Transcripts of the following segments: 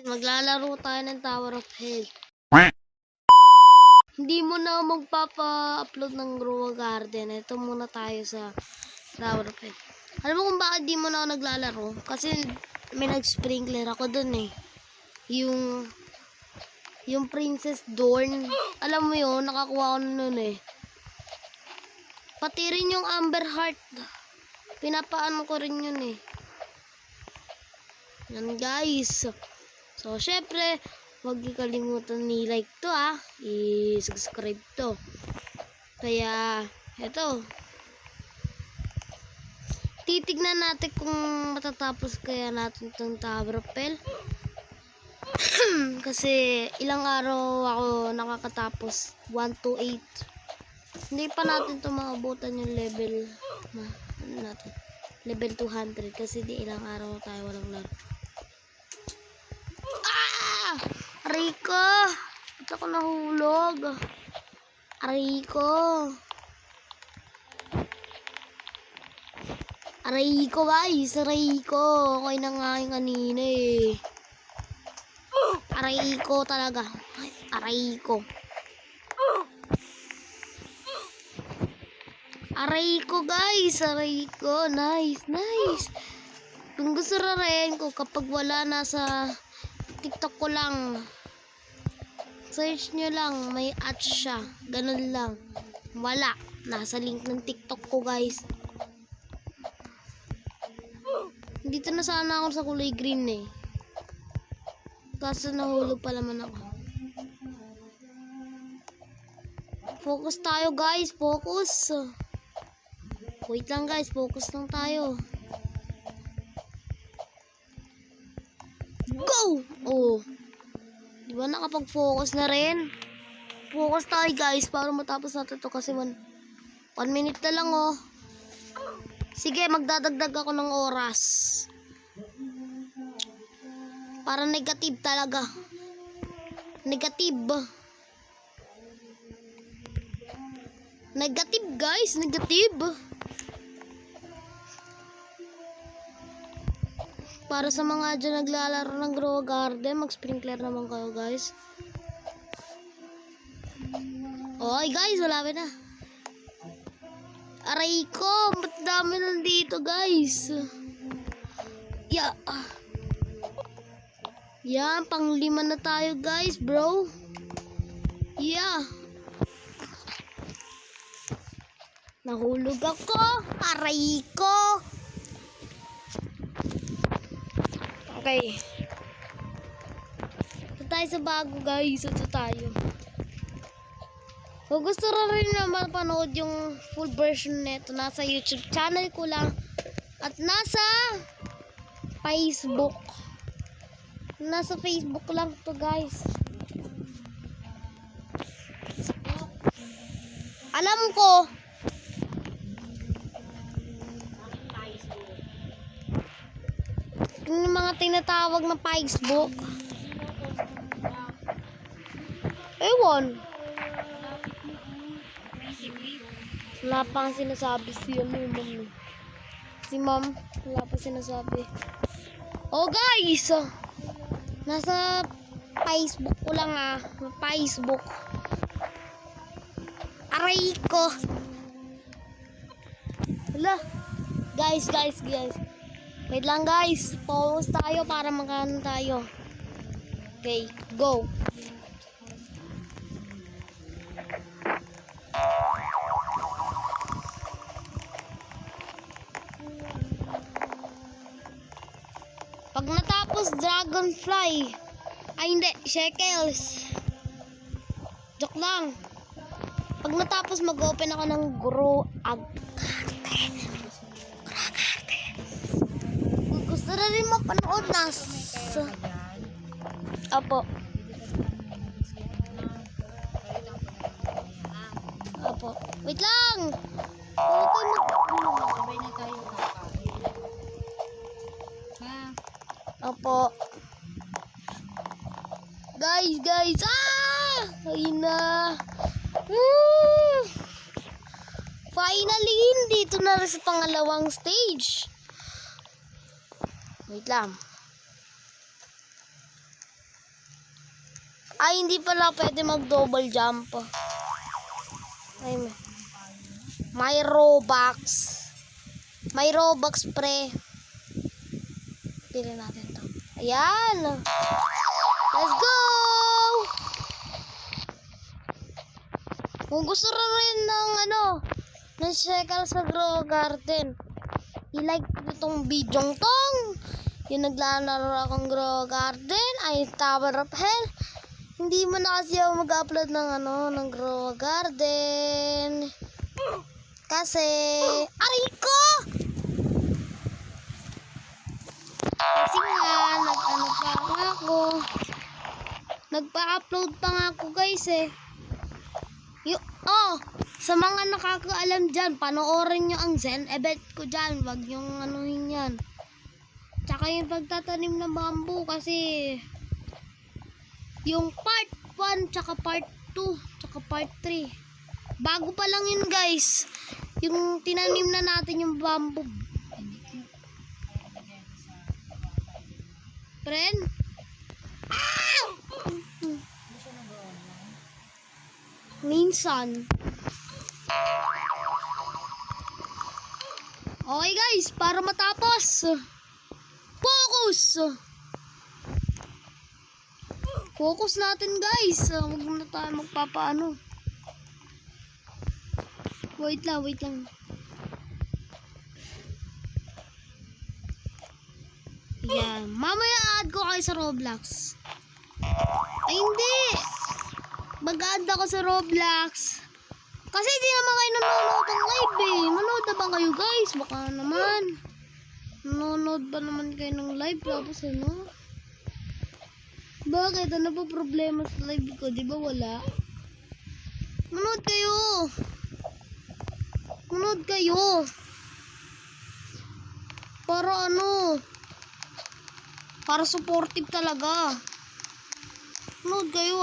Maglalaro tayo ng Tower of Hell. Hindi mo na magpapa-upload ng Grow Garden. Ito muna tayo sa Tower of Hell. Alam mo kung bakit di mo na ako naglalaro? Kasi may nag-sprinkler ako dun eh. Yung Princess Dawn. Alam mo yun, nakakuha ko nun eh. Pati rin yung Amber Heart. Pinapaano ko rin yun eh. Yan guys. So, syempre, huwag kalimutan ni-like to i-subscribe to. Kaya, eto. Titignan natin kung matatapos kaya natin itong Tower of Hell. Kasi, ilang araw ako nakakatapos. 1 to 8. Hindi pa natin ito maabutan yung level. Level 200. Kasi di ilang araw tayo walang laro. Rico! Ba't ako nahulog? Rico! Rico guys! Rico! Ako'y nangain kanina eh. Rico talaga. Rico. Rico guys! Rico! Nice! Nice! Kung gusto rin ko kapag wala nasa TikTok ko lang. Search nyo lang, may ads siya. Ganun lang. Wala. Nasa link ng TikTok ko, guys. Dito na sana ako sa kulay green eh. Kaso nahulog pa naman ako. Focus tayo, guys. Focus. Wait lang, guys. Focus lang tayo. Go! Oh. Diba nakapag-focus na rin? Focus tayo guys para matapos natin ito kasi 1 minute na lang oh. Sige, magdadagdag ako ng oras. Para negative talaga. Negative. Negative guys, negative. Para sa mga dyan naglalaro ng Grow Garden, mag-sprinkler naman kayo guys. Oy guys, malapit na. Aray ko, ba't dami nandito guys? Yeah. Yan, pang-5 na tayo guys bro. Yeah. Nahulog ako. Aray ko. Okay. Ito tayo sa bago guys. Ito tayo. Kung gusto rin naman mapanood yung full version nito, nasa YouTube channel ko lang. At nasa Facebook. Nasa Facebook lang to guys. Alam ko. Yung mga tinatawag na Facebook. Ewan. Wala pang sinasabi si ma'am. Wala pa sinasabi. Oh guys! Nasa Facebook ko lang Facebook. Aray ko. Hala. Guys. Wait lang guys. Pause tayo para magkano tayo. Okay, go. Pag natapos dragonfly. Ay hindi, shekels. Joke lang. Pag natapos mag-open ako ng Grow Garden. Gusto na rin mapanood Opo. Opo. Wait lang. Sabay na tayo kakain. Opo. Guys. Ayun na. Finally, dito na rin sa pangalawang stage. Wait lang. Ay, hindi pala pwede mag-double jump. Ay, may Robux. May Robux, pre. Pili natin to. Ayan. Let's go! Kung gusto rin ng ng Shekel sa Grow Garden, i-like itong video tong. Yung naglalaro akong Grow Garden ay Tower of Hell. Hindi mo na kasi ako mag-upload ng ng Grow Garden. Kasi, aray ko! Kasi nga, nagpa-upload pa nga ako guys eh. Sa mga nakakaalam dyan, panoorin nyo ang Zen event ko dyan. Wag yung anuhin yan. Tsaka yung pagtatanim ng bamboo kasi yung part 1, tsaka part 2, tsaka part 3. Bago pa lang yun guys. Yung tinanim na natin yung bamboo. Friend? Minsan. Okay guys, para matapos. Focus! Focus natin guys. Huwag muna tayo magpapaano. Wait lang. Yan. Mamaya add ko kayo sa Roblox. Ay hindi. Mag-add ako sa Roblox. Kasi di naman kayo nanonood ng live eh. Manood na ba kayo guys? Baka naman. Nanonood ba naman kayo ng live? Tapos Bakit? Ano ba problema sa live ko? Di ba wala? Manood kayo. Manood kayo. Para para supportive talaga. Manood kayo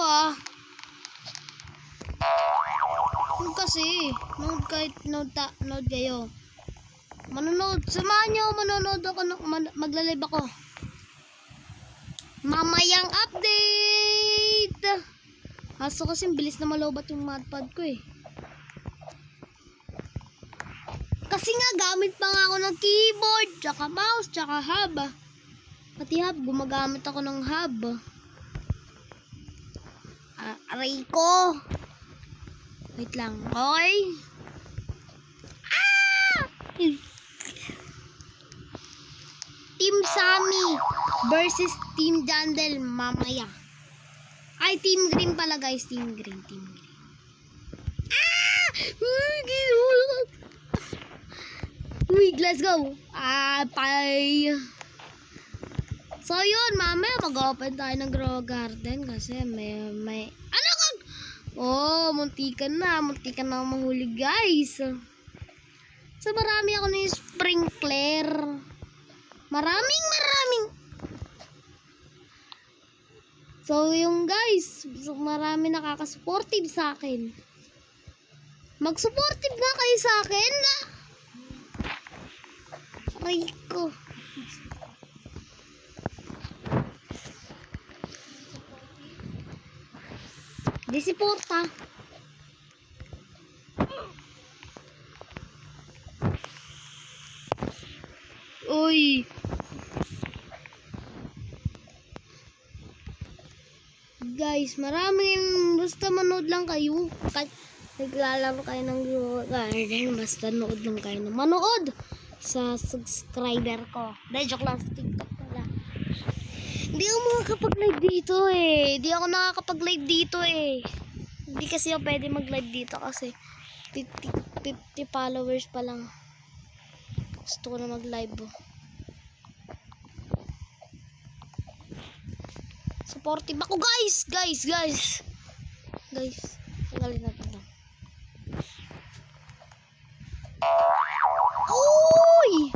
kasi. Manood kayo. Manonood. Samahan nyo ako. Manonood ako. Magla-live ako. Mamayang update. Kaso kasi bilis na malobat yung matpad ko eh. Kasi nga gamit pa nga ako ng keyboard, tsaka mouse, tsaka hub. Pati hub, gumagamit ako ng hub. Aray ko. Wait lang. Okay. Team Sammy versus Team Jandel mamaya. Ay, Team Green pala guys. Team Green. Wait, let's go. Bye. So yun, mamaya mag-open tayo ng Grow Garden kasi may muntikan na mahuli guys. So marami ako ng sprinkler. Maraming. So yung guys, marami nakaka-supportive sa akin. Mag-supportive na kayo sa akin. Aray ko. Disiporta. Uy. Guys, maraming basta manood lang kayo. Naglalaro kayo ng garden, basta nood lang kayo ng manood sa subscriber ko. Dahil joke lang, sa TikTok pala. Hindi ako makakapag-live dito eh. Hindi kasi ako pwede mag-live dito kasi 50 followers pa lang. Gusto ko na mag-live. Supportive ako guys. Tanggalin natin lang. Uy!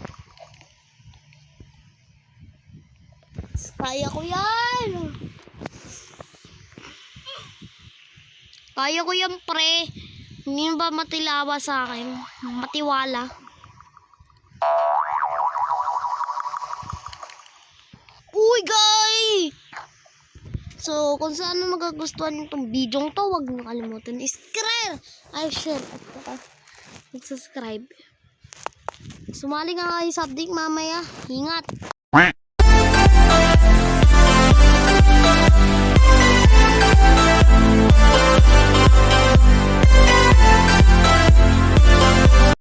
Kaya ko yan. Kaya ko yan pre. Hindi ba matilawa sa akin? Matiwala. Uy guys! So, kung saan magagustuhan nyo itong video to, huwag nyo kalimutan i-share, share, at subscribe. Sumali nga kayo sa update mamaya. Ingat!